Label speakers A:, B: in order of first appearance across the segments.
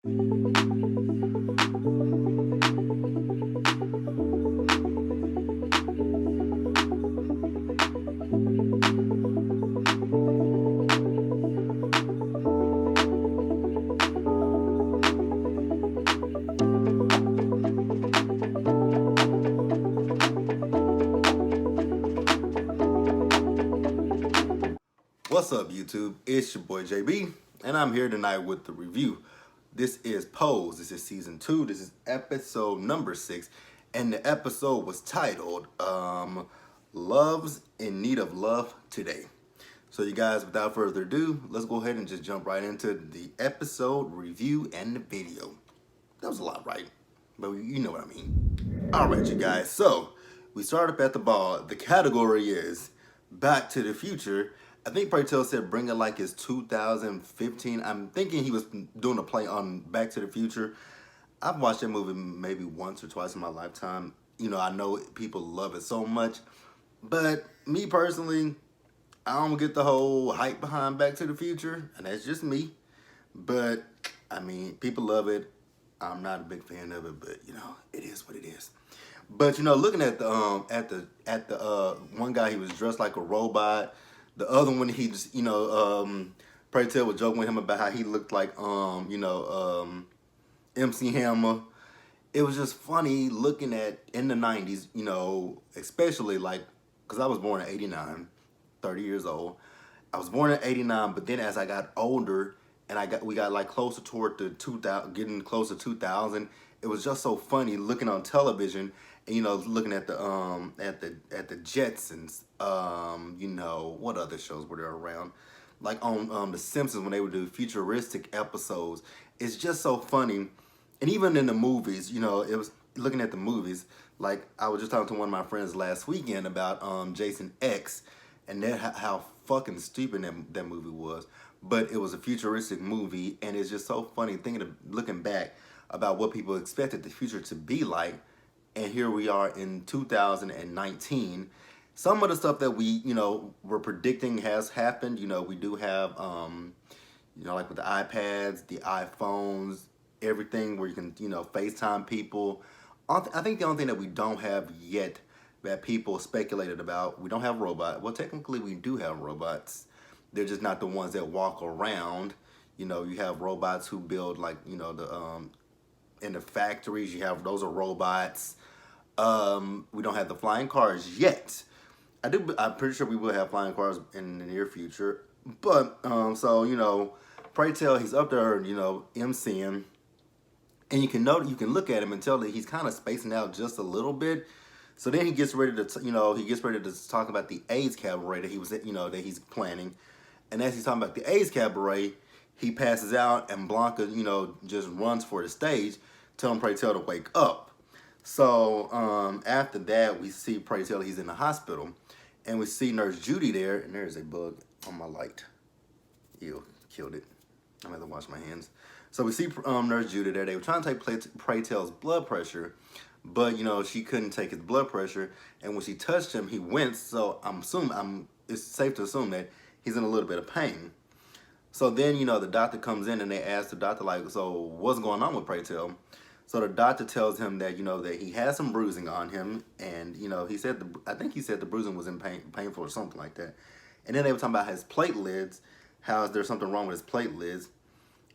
A: What's up, YouTube? It's your boy JB, and I'm here tonight with the review. This is Pose. This is season 2. This is episode number 6, and the episode was titled "Love's in Need of Love Today." So, you guys, without further ado, let's go ahead and just jump right into the episode review and the video. That was a lot, right? But you know what I mean. All right, you guys. So we start up at the ball. The category is Back to the Future. I think Pratel said bring it like it's 2015. I'm thinking he was doing a play on Back to the Future. I've watched that movie maybe once or twice in my lifetime. You know, I know people love it so much. But me personally, I don't get the whole hype behind Back to the Future. And that's just me. But, I mean, people love it. I'm not a big fan of it, but, you know, it is what it is. But, you know, looking at the one guy, he was dressed like a robot. The other one, he just, you know, Pray Tell was joking with him about how he looked like, MC Hammer. It was just funny looking at, in the 90s, you know, especially like, because I was born in 89, 30 years old. I was born in 89, but then as I got older and we got like closer toward the 2000, getting closer to 2000, it was just so funny looking on television and, you know, looking at the Jetsons, you know, what other shows were there around? Like on The Simpsons when they would do futuristic episodes. It's just so funny. And even in the movies, you know, it was looking at the movies, like I was just talking to one of my friends last weekend about Jason X and that how fucking stupid that movie was. But it was a futuristic movie, and it's just so funny looking back about what people expected the future to be like, and here we are in 2019. Some of the stuff that we, you know, were predicting has happened. You know, we do have, you know, like with the iPads, the iPhones, everything where you can, you know, FaceTime people. I think the only thing that we don't have yet that people speculated about, we don't have robots. Well, technically we do have robots. They're just not the ones that walk around. You know, you have robots who build like, you know, in the factories, you have, those are robots. We don't have the flying cars yet. I'm pretty sure we will have flying cars in the near future. But, so, you know, Pray Tell, he's up there, you know, MCing. And you can look at him and tell that he's kind of spacing out just a little bit. So then he gets ready to, you know, talk about the AIDS cabaret that he was, you know, that he's planning. And as he's talking about the AIDS cabaret, he passes out and Blanca, you know, just runs for the stage, telling Pray Tell to wake up. So after that, we see Pray Tell, he's in the hospital. And we see Nurse Judy there, and there's a bug on my light. Ew, killed it. I'm gonna have to wash my hands. So we see Nurse Judy there. They were trying to take Pray Tell's blood pressure, but you know she couldn't take his blood pressure. And when she touched him, he winced. So it's safe to assume that he's in a little bit of pain. So then, you know, the doctor comes in and they ask the doctor, like, so what's going on with Pray Tell? So the doctor tells him that, you know, that he has some bruising on him, and you know, I think he said the bruising was painful or something like that. And then they were talking about his platelets. How is there something wrong with his platelets?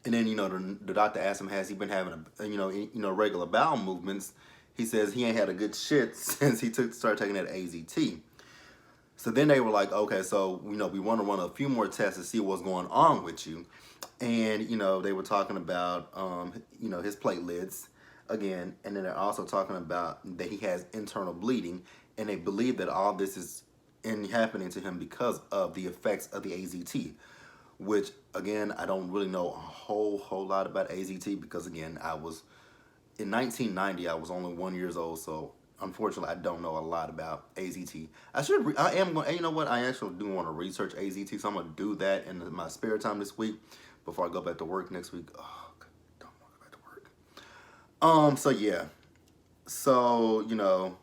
A: And then, you know, the doctor asked him, has he been having regular bowel movements? He says he ain't had a good shit since he started taking that AZT. So then they were like, okay, so, you know, we want to run a few more tests to see what's going on with you. And, you know, they were talking about, you know, his platelets again. And then they're also talking about that he has internal bleeding. And they believe that all this is happening to him because of the effects of the AZT. Which, again, I don't really know a whole lot about AZT because, again, in 1990, I was only 1 year old, so unfortunately, I don't know a lot about AZT. You know what, I actually do want to research AZT, so I'm going to do that in my spare time this week before I go back to work next week. Oh, God, don't want to go back to work. So, yeah. So, you know,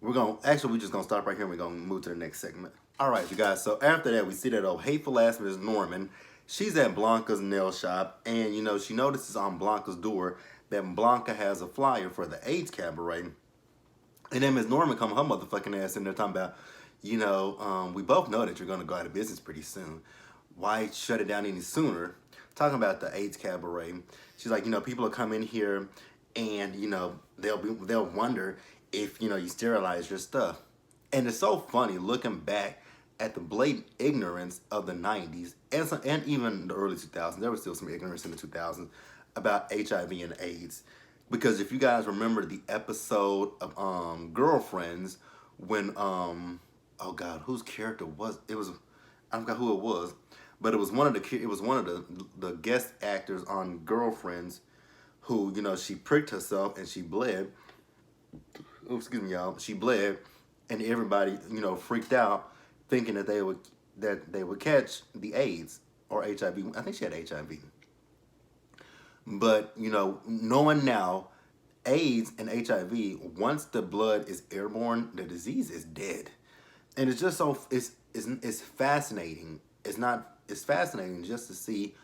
A: we're just going to stop right here and we're going to move to the next segment. All right, you guys, so after that, we see that old hateful ass Miss Norman. she's at Blanca's nail shop, and she notices on Blanca's door that Blanca has a flyer for the AIDS cabaret. And then Miss Norman come her motherfucking ass in there talking about, we both know that you're gonna go out of business pretty soon. Why shut it down any sooner? Talking about the AIDS cabaret. She's like, people will come in here and, they'll wonder if, you sterilize your stuff. And it's so funny looking back at the blatant ignorance of the 90s and even the early 2000s. There was still some ignorance in the 2000s about HIV and AIDS. Because if you guys remember the episode of Girlfriends when oh god, whose character was it? Was I forgot who it was, but it was one of the guest actors on Girlfriends who she pricked herself and she bled. Oh, excuse me, y'all. She bled, and everybody freaked out, thinking that they would catch the AIDS or HIV. I think she had HIV. But knowing now, AIDS and HIV, once the blood is airborne, the disease is dead, and it's just so it's fascinating. It's fascinating just to see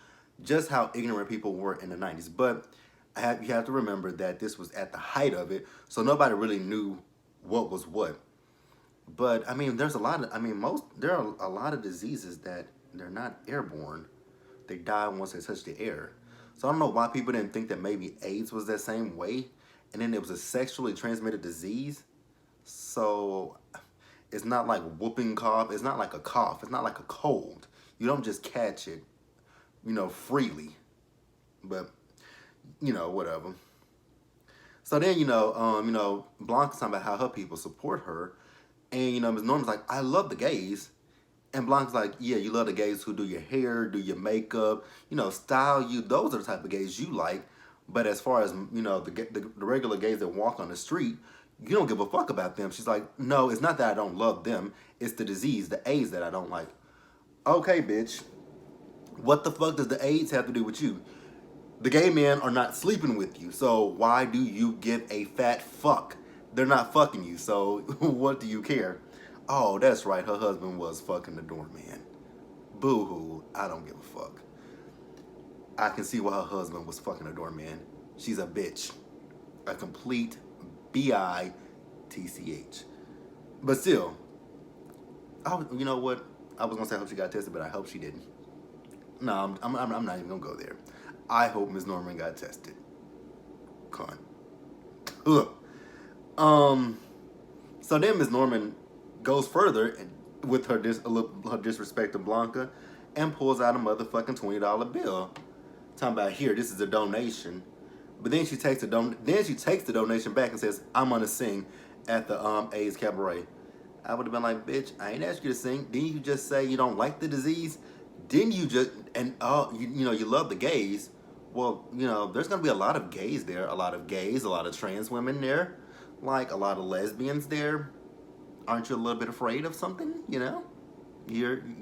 A: just how ignorant people were in the 90s. But you have to remember that this was at the height of it, so nobody really knew what was what. But I mean, there are a lot of diseases that they're not airborne. They die once they touch the air. So I don't know why people didn't think that maybe AIDS was that same way, and then it was a sexually transmitted disease. So it's not like whooping cough. It's not like a cough. It's not like a cold. You don't just catch it, freely. But whatever. So then Blanca's talking about how her people support her, and Ms. Norman's like, I love the gays. And Blanca's like, yeah, you love the gays who do your hair, do your makeup, style you. Those are the type of gays you like. But as far as, the regular gays that walk on the street, you don't give a fuck about them. She's like, no, it's not that I don't love them. It's the disease, the AIDS that I don't like. Okay, bitch. What the fuck does the AIDS have to do with you? The gay men are not sleeping with you. So why do you give a fat fuck? They're not fucking you. So what do you care? Oh, that's right. Her husband was fucking the doorman. Boo-hoo. I don't give a fuck. I can see why her husband was fucking a doorman. She's a bitch. A complete bitch. But still, you know what? I was gonna say I hope she got tested, but I hope she didn't. No, I'm not even gonna go there. I hope Ms. Norman got tested. Con. Ugh. So then Ms. Norman goes further with her disrespect to Blanca and pulls out a motherfucking $20 bill. Talking about, here, this is a donation. But then she takes the donation back and says, I'm gonna sing at the AIDS cabaret. I would have been like, bitch, I ain't asked you to sing. Didn't you just say you don't like the disease? Didn't you just you love the gays? Well, there's gonna be a lot of gays there, a lot of trans women there, like a lot of lesbians there. Aren't you a little bit afraid of something? You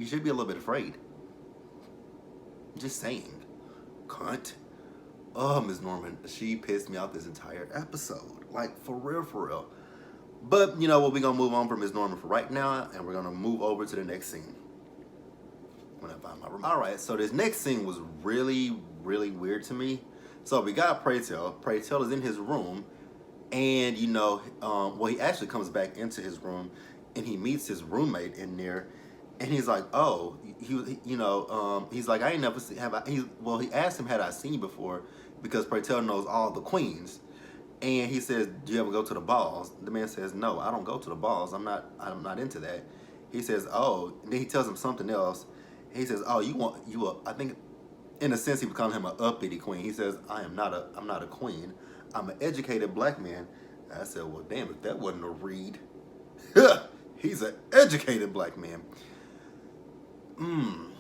A: should be a little bit afraid. Just saying. Cunt. Oh, Ms. Norman, she pissed me off this entire episode. Like, for real. But, we're going to move on from Ms. Norman for right now, and we're going to move over to the next scene. When I find my room. Alright, so this next scene was really, really weird to me. So we got Pray Tell. Pray Tell is in his room, and, he actually comes back into his room, and he meets his roommate in there, and he's like, oh, he's like, I ain't never seen, he asked him, had I seen you before, because Pray Tell knows all the queens. And he says, do you ever go to the balls? The man says, no, I don't go to the balls. I'm not into that. He says, oh, and then he tells him something else. He says, oh, I think, in a sense, he was calling him an uppity queen. He says, I'm not a queen. I'm an educated black man. I said, well, damn, if that wasn't a read. He's an educated black man. And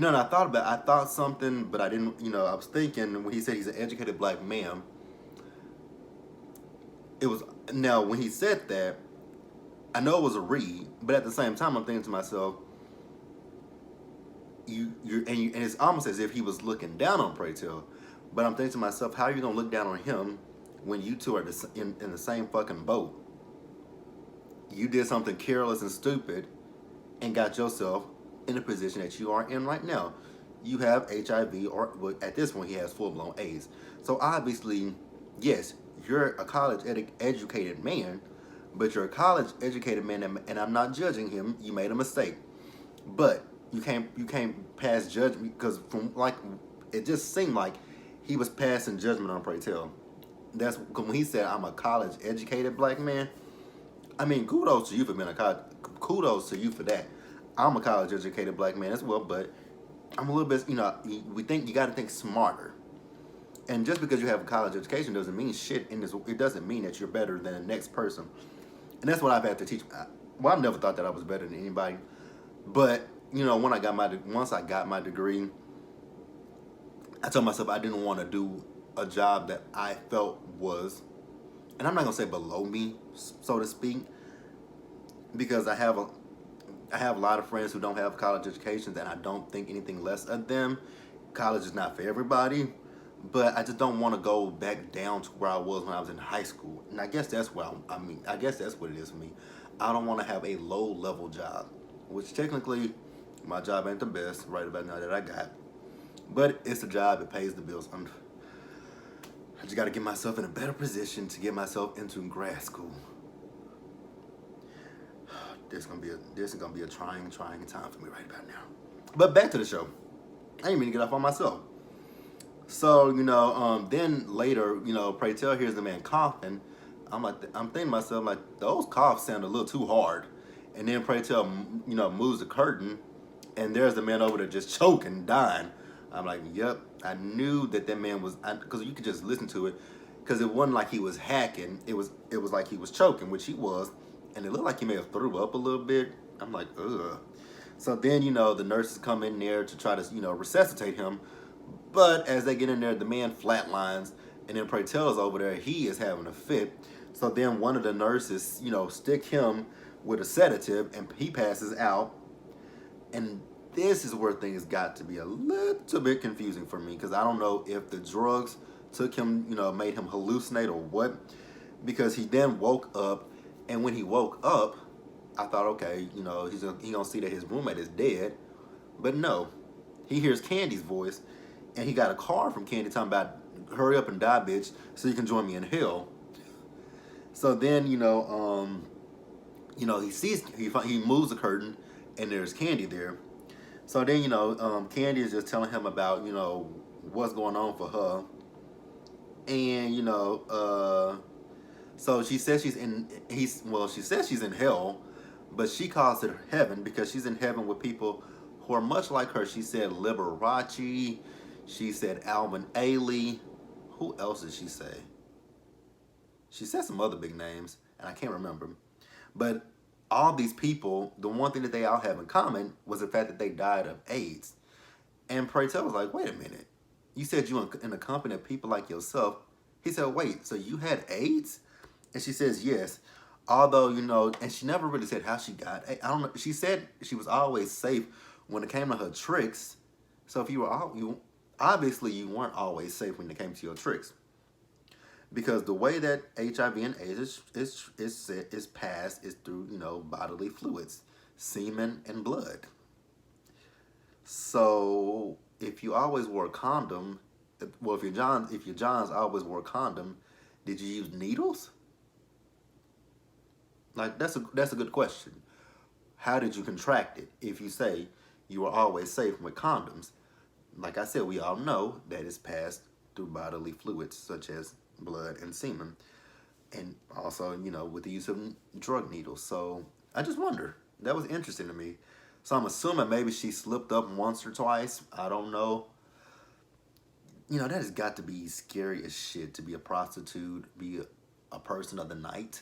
A: I thought something, but I didn't, I was thinking when he said he's an educated black man, now when he said that, I know it was a read, but at the same time, I'm thinking to myself, and it's almost as if he was looking down on Pray Tell, but I'm thinking to myself, how are you going to look down on him when you two are in the same fucking boat? You did something careless and stupid and got yourself in the position that you are in right now. you have HIV, or well, at this point, he has full blown AIDS. So obviously, yes, you're a college educated man, but you're a college educated man, and I'm not judging him. You made a mistake, but you can't pass judgment because from like it just seemed like he was passing judgment on Pray Tell. That's when he said, "I'm a college educated black man." I mean, kudos to you for being a college. Kudos to you for that. I'm a college educated black man as well, but I'm a little bit, we think you got to think smarter. And just because you have a college education doesn't mean shit in this. It doesn't mean that you're better than the next person. And that's what I've had to teach. Well, I've never thought that I was better than anybody. But when once I got my degree, I told myself I didn't want to do a job that I felt was, and I'm not gonna say below me, so to speak, because I have a lot of friends who don't have college educations, and I don't think anything less of them. College is not for everybody, but I just don't want to go back down to where I was when I was in high school. And I guess that's what I guess that's what it is for me. I don't want to have a low level job, which technically my job ain't the best right about now that I got. But it's a job, it pays the bills. I just got to get myself in a better position to get myself into grad school. This is gonna be a trying time for me right about now. But back to the show. I didn't mean to get off on myself. So then later, Pray Tell hears the man coughing. I'm thinking to myself like those coughs sound a little too hard. And then Pray Tell, moves the curtain, and there's the man over there just choking, dying. I'm like, yep, I knew that man was, because you could just listen to it, because it wasn't like he was hacking. It was like he was choking, which he was, and it looked like he may have threw up a little bit. I'm like, ugh. So then, the nurses come in there to try to, resuscitate him. But as they get in there, the man flatlines, and then Pray Tell is over there. He is having a fit. So then one of the nurses, stick him with a sedative, and he passes out. And this is where things got to be a little bit confusing for me, because I don't know if the drugs took him, made him hallucinate or what. Because he then woke up, and when he woke up, I thought, okay, he's gonna see that his roommate is dead. But no, he hears Candy's voice, and he got a call from Candy talking about, hurry up and die, bitch, so you can join me in hell. So then, he moves the curtain, and there's Candy there. So then, Candy is just telling him about, what's going on for her. And, so she says she says she's in hell, but she calls it heaven because she's in heaven with people who are much like her. She said Liberace. She said Alvin Ailey. Who else did she say? She said some other big names, and I can't remember. But all these people, the one thing that they all have in common was the fact that they died of AIDS. And Pray Tell was like, wait a minute. You said you in a company of people like yourself. He said, wait, so you had AIDS? And she says, yes. Although, and she never really said how she got AIDS. I don't know. She said she was always safe when it came to her tricks. So if obviously you weren't always safe when it came to your tricks. Because the way that HIV and AIDS is passed is through, bodily fluids, semen and blood. So if you always wore a condom, well, if your Johns always wore a condom, did you use needles? Like that's a good question. How did you contract it? If you say you were always safe with condoms, like I said, we all know that it's passed through bodily fluids such as blood and semen, and also with the use of drug needles. So I just wonder. That was interesting to me. So I'm assuming maybe she slipped up once or twice. I don't know. That has got to be scary as shit to be a prostitute, be a person of the night,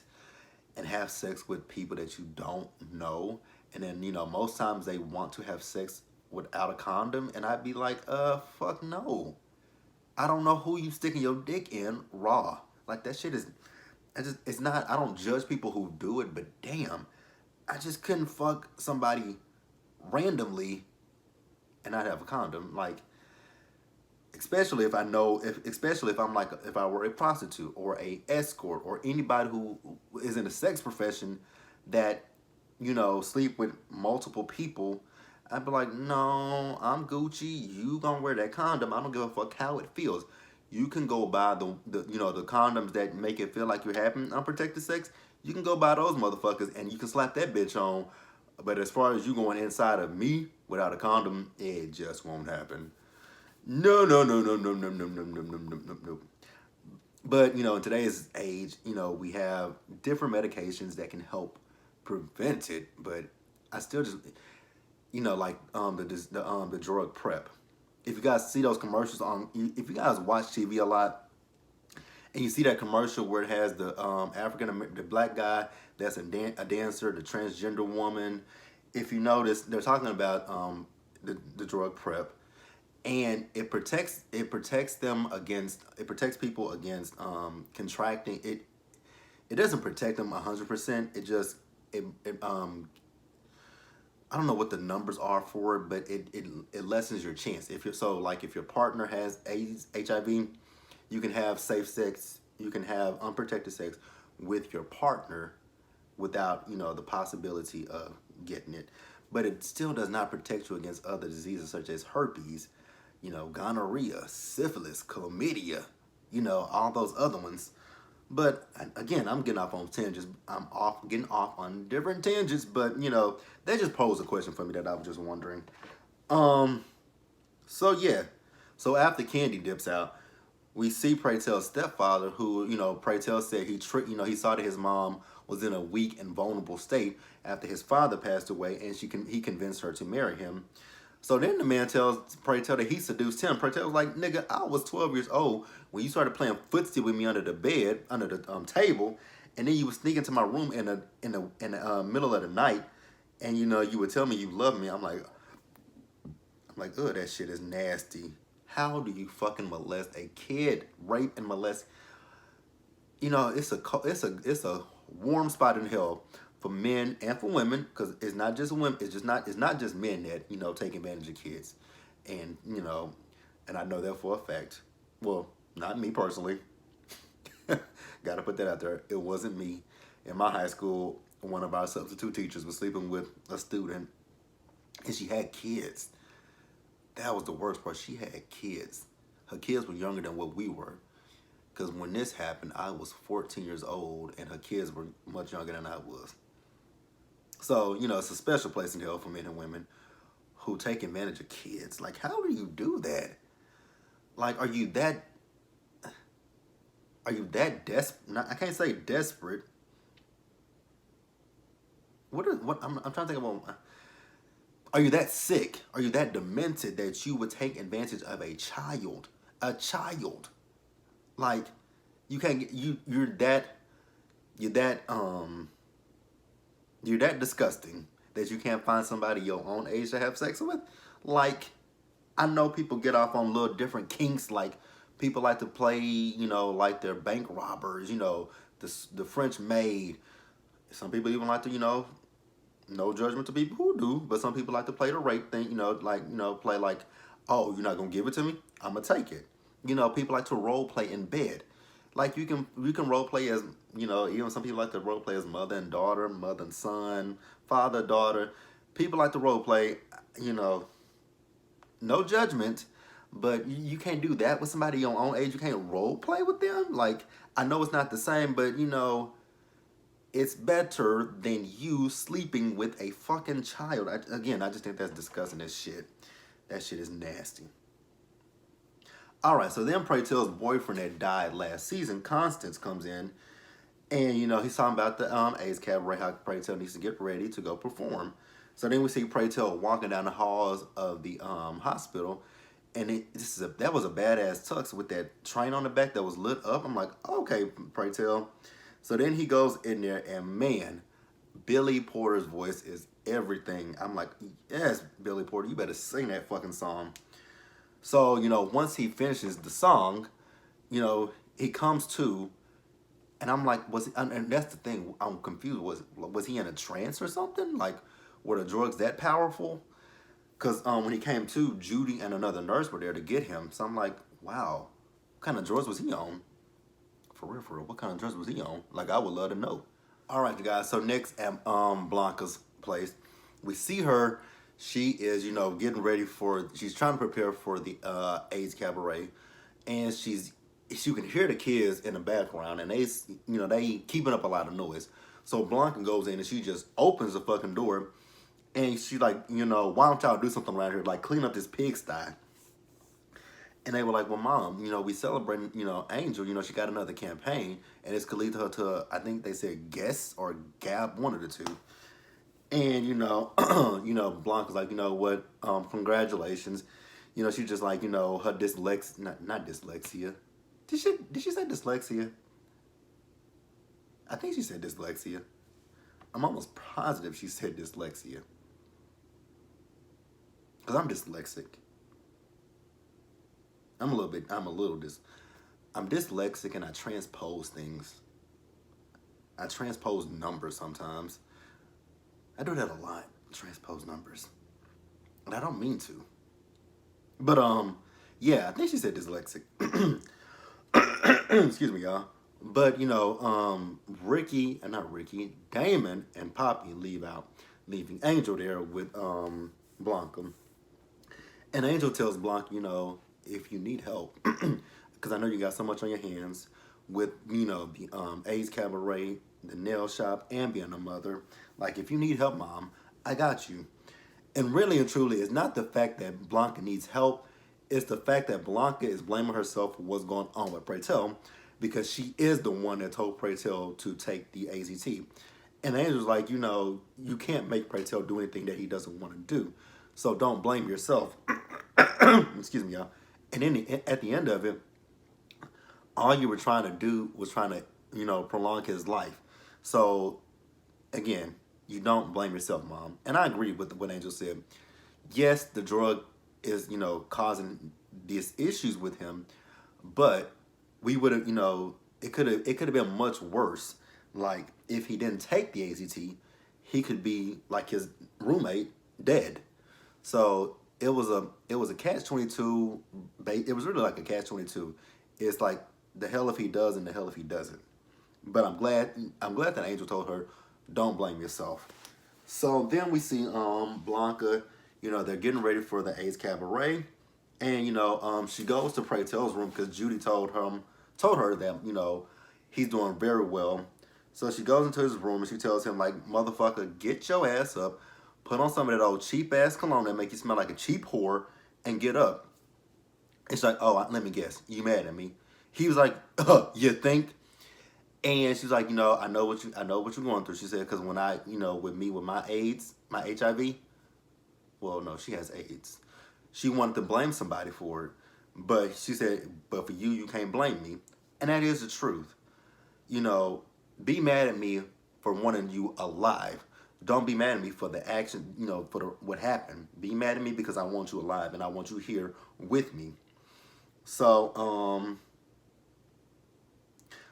A: and have sex with people that you don't know. And then, most times they want to have sex without a condom. And I'd be like, fuck no. I don't know who you sticking your dick in raw. Like that shit is, it's not, I don't judge people who do it, but damn, I just couldn't fuck somebody randomly and not have a condom. Like, especially if if I were a prostitute or a escort or anybody who is in the sex profession that, sleep with multiple people. I'd be like, no, I'm Gucci. You gonna wear that condom. I don't give a fuck how it feels. You can go buy the condoms that make it feel like you're having unprotected sex. You can go buy those motherfuckers and you can slap that bitch on. But as far as you going inside of me without a condom, it just won't happen. No, no, no, no, no, no, no, no, no, no, no, no, no. But in today's age, we have different medications that can help prevent it. But I still just, like the drug prep. If you guys see those commercials if you guys watch TV a lot, and you see that commercial where it has the black guy that's a dancer, the transgender woman. If you notice, they're talking about the drug prep, and it protects people against contracting it. It doesn't protect them 100%. It I don't know what the numbers are for it, but it lessens your chance. If your partner has AIDS, HIV, you can have safe sex, you can have unprotected sex with your partner without the possibility of getting it. But it still does not protect you against other diseases such as herpes, gonorrhea, syphilis, chlamydia, all those other ones. But again, I'm getting off on tangents. Getting off on different tangents, but they just posed a question for me that I was just wondering. Um, so yeah, so after Candy dips out, we see Pray Tell's stepfather, who Pray Tell said he saw that his mom was in a weak and vulnerable state after his father passed away, and he convinced her to marry him. So then the man tells Pray Tell that he seduced him. Pray Tell was like, nigga, I was 12 years old when you started playing footsie with me under the bed, under the table, and then you would sneak into my room in the middle of the night, and you would tell me you love me. I'm like, oh, that shit is nasty. How do you fucking molest a kid, rape and molest? It's a warm spot in hell for men and for women, because it's not just women. It's not just men that take advantage of kids, and I know that for a fact. Well, not me personally. Gotta put that out there. It wasn't me. In my high school, one of our substitute teachers was sleeping with a student, and she had kids. That was the worst part. She had kids. Her kids were younger than what we were. Because when this happened, I was 14 years old, and her kids were much younger than I was. So, it's a special place in hell for men and women who take advantage of kids. Like, how do you do that? Like, are you that desperate? I can't say desperate. I'm trying to think about. Are you that sick? Are you that demented that you would take advantage of a child? A child. Like, you can't get you're that you're that disgusting that you can't find somebody your own age to have sex with. Like, I know people get off on little different kinks. Like, people like to play, like they're bank robbers. The French maid. Some people even like to, no judgment to people who do, but some people like to play the rape thing. Play like, oh, you're not gonna give it to me? I'm gonna take it. People like to role play in bed. Like, you can role play as, even some people like to role play as mother and daughter, mother and son, father, daughter. People like to role play, you know, no judgment, but you can't do that with somebody your own age. You can't role play with them. Like, I know it's not the same, but it's better than you sleeping with a fucking child. I just think that's disgusting as shit. That shit is nasty. All right, so then Pray Tell's boyfriend that died last season, Constance, comes in, and he's talking about the AIDS cabaret, how Pray Tell needs to get ready to go perform. So then we see Pray Tell walking down the halls of the hospital, and that was a badass tux with that train on the back that was lit up. I'm like, okay, Pray Tell. So then he goes in there, and man, Billy Porter's voice is everything. I'm like, yes, Billy Porter, you better sing that fucking song. So, once he finishes the song, he comes to, and I'm like, and that's the thing, I'm confused. Was he in a trance or something? Like, were the drugs that powerful? Because when he came to, Judy and another nurse were there to get him. So I'm like, wow, what kind of drugs was he on? For real, what kind of drugs was he on? Like, I would love to know. All right, you guys, so next at Blanca's place, we see her. She is, getting ready for. She's trying to prepare for the AIDS cabaret, and you can hear the kids in the background, and they keeping up a lot of noise. So Blanca goes in and she just opens the fucking door, and she like, why don't y'all do something around here, like clean up this pigsty? And they were like, well, Mom, we celebrating, Angel, she got another campaign, and it's could lead her to, I think they said guess or gab, one of the two. And Blanca's like, what? Congratulations. She's just like, her not dyslexia. Did she say dyslexia? I think she said dyslexia. I'm almost positive she said dyslexia. Cause I'm dyslexic. I'm dyslexic and I transpose things. I transpose numbers sometimes. I do that a lot. Transpose numbers. And I don't mean to. But yeah, I think she said dyslexic. Excuse me, y'all. But not Ricky, Damon and Poppy leaving Angel there with Blanca. And Angel tells Blanca, if you need help, because I know you got so much on your hands with, the AIDS cabaret, the nail shop, and being a mother. Like, if you need help, Mom, I got you. And really and truly, it's not the fact that Blanca needs help. It's the fact that Blanca is blaming herself for what's going on with Pray Tell, because she is the one that told Pray Tell to take the AZT. And Angel's like, you can't make Pray Tell do anything that he doesn't want to do. So don't blame yourself. Excuse me, y'all. And then at the end of it, all you were trying to do was trying to, prolong his life. So, again, you don't blame yourself, Mom. And I agree with what Angel said. Yes, the drug is, causing these issues with him, but we would have, it could have been much worse. Like, if he didn't take the AZT, he could be like his roommate, dead. So it was a catch-22. It was really like a catch-22. It's like the hell if he does and the hell if he doesn't. But I'm glad that Angel told her, don't blame yourself. So then we see Blanca, they're getting ready for the AIDS cabaret, and she goes to Pray Tell's room because Judy told her that he's doing very well. So she goes into his room and she tells him, like, motherfucker, get your ass up, put on some of that old cheap ass cologne that make you smell like a cheap whore, and get up. It's like, oh, let me guess, you mad at me? He was like, you think? And she's like, I know what you're going through. She said, because when I, with my AIDS, my HIV, well, no, she has AIDS. She wanted to blame somebody for it, but she said, but for you can't blame me, and that is the truth. Be mad at me for wanting you alive. Don't be mad at me for the action, for what happened. Be mad at me because I want you alive and I want you here with me. So,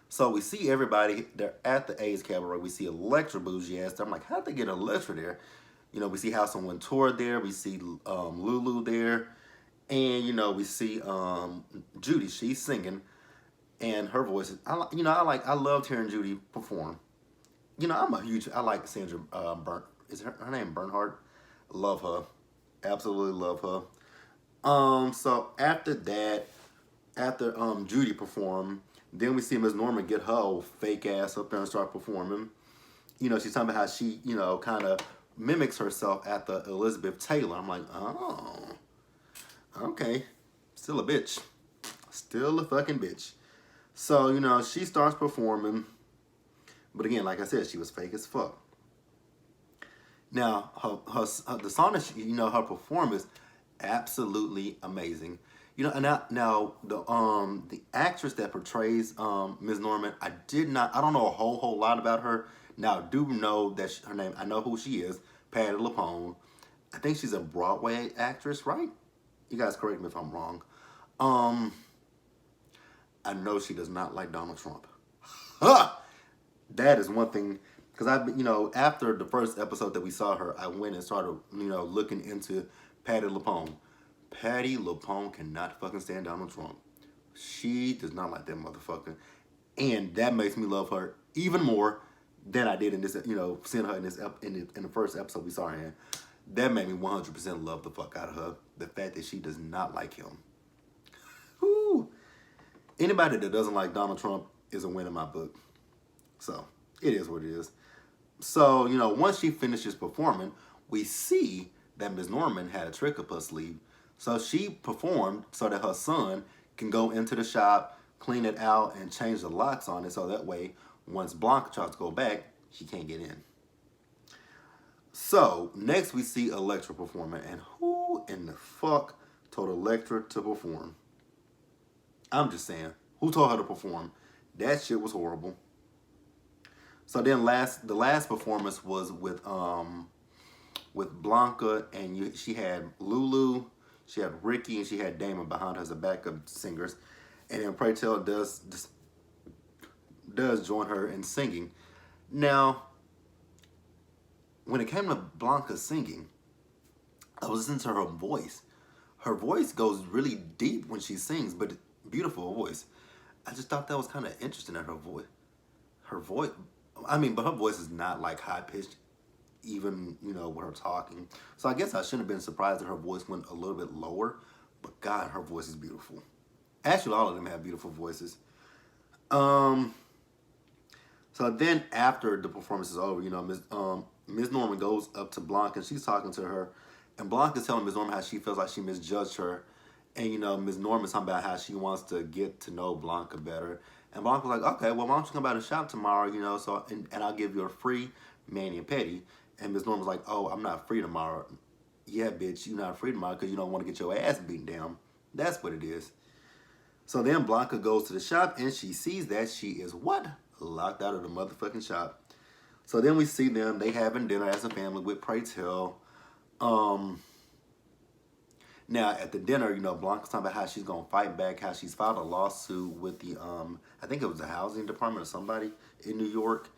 A: So we see everybody, they're at the AIDS cabaret. We see Electra bougie ass. I'm like, how'd they get Electra there? We see House on One Tour there. We see Lulu there. And, we see Judy. She's singing. And her voice is, I loved hearing Judy perform. I like Sandra is her name Bernhardt? Love her. Absolutely love her. So after that, after Judy performed, then we see Miss Norman get her old fake ass up there and start performing. She's talking about how she, kind of mimics herself after Elizabeth Taylor. I'm like, oh, okay. Still a bitch. Still a fucking bitch. So, she starts performing. But again, like I said, she was fake as fuck. Now, the song that she, her performance, absolutely amazing. And now the actress that portrays Ms. Norman, I don't know a whole lot about her. Now I do know that her name, I know who she is, Patti LuPone. I think she's a Broadway actress, right? You guys correct me if I'm wrong. I know she does not like Donald Trump. That is one thing, because after the first episode that we saw her, I went and started, looking into Patti LuPone. Patti LuPone cannot fucking stand Donald Trump. She does not like that motherfucker. And that makes me love her even more than I did in this, seeing her in this in the first episode we saw her in. That made me 100% love the fuck out of her. The fact that she does not like him. Whoo! Anybody that doesn't like Donald Trump is a win in my book. So, it is what it is. So, once she finishes performing, we see that Ms. Norman had a trick up her sleeve. So she performed so that her son can go into the shop, clean it out, and change the locks on it so that way, once Blanca tries to go back, she can't get in. So, next we see Elektra performing. And who in the fuck told Elektra to perform? I'm just saying, who told her to perform? That shit was horrible. So then the last performance was with Blanca, and she had Lulu, she had Ricky, and she had Damon behind her as a backup singers. And then Pray Tell does join her in singing. Now, when it came to Blanca singing, I was listening to her voice. Her voice goes really deep when she sings, but beautiful voice. I just thought that was kind of interesting at her voice. But her voice is not like high pitched, even, with her talking. So I guess I shouldn't have been surprised that her voice went a little bit lower. But God, her voice is beautiful. Actually, all of them have beautiful voices. So then after the performance is over, Ms. Norman goes up to Blanca and she's talking to her. And Blanca's telling Ms. Norman how she feels like she misjudged her. And, Ms. Norman's talking about how she wants to get to know Blanca better. And Blanca was like, okay, well, why don't you come by the shop tomorrow, and I'll give you a free mani and pedi. And Ms. Norman was like, oh, I'm not free tomorrow. Yeah, bitch, you're not free tomorrow because you don't want to get your ass beaten down. That's what it is. So then Blanca goes to the shop and she sees that she is what? Locked out of the motherfucking shop. So then we see them, they having dinner as a family with Pray Tell. Now, at the dinner, Blanca's talking about how she's going to fight back, how she's filed a lawsuit with the, I think it was the housing department or somebody in New York.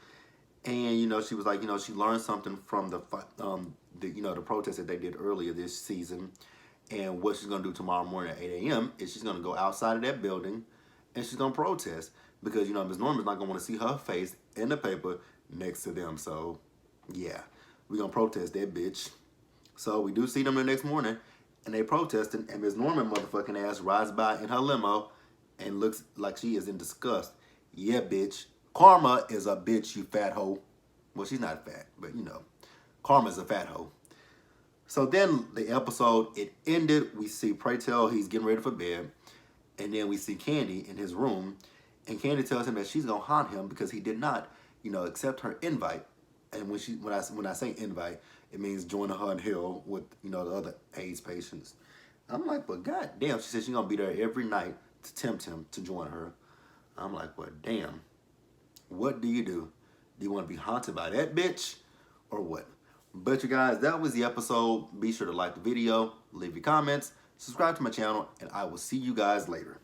A: And, she was like, she learned something from the protest that they did earlier this season. And what she's going to do tomorrow morning at 8 a.m. is she's going to go outside of that building and she's going to protest. Because, Ms. Norman's not going to want to see her face in the paper next to them. So, yeah, we're going to protest that bitch. So, we do see them the next morning. And they protesting, and Ms. Norman motherfucking ass rides by in her limo and looks like she is in disgust. Yeah, bitch. Karma is a bitch, you fat hoe. Well, she's not fat, but Karma's a fat hoe. So then the episode, it ended. We see Pray Tell, he's getting ready for bed. And then we see Candy in his room. And Candy tells him that she's going to haunt him because he did not, accept her invite. And when I say invite, it means join her in hell with, the other AIDS patients. I'm like, but goddamn, she said she's going to be there every night to tempt him to join her. I'm like, well, damn. What do you do? Do you want to be haunted by that bitch or what? But you guys, that was the episode. Be sure to like the video, leave your comments, subscribe to my channel, and I will see you guys later.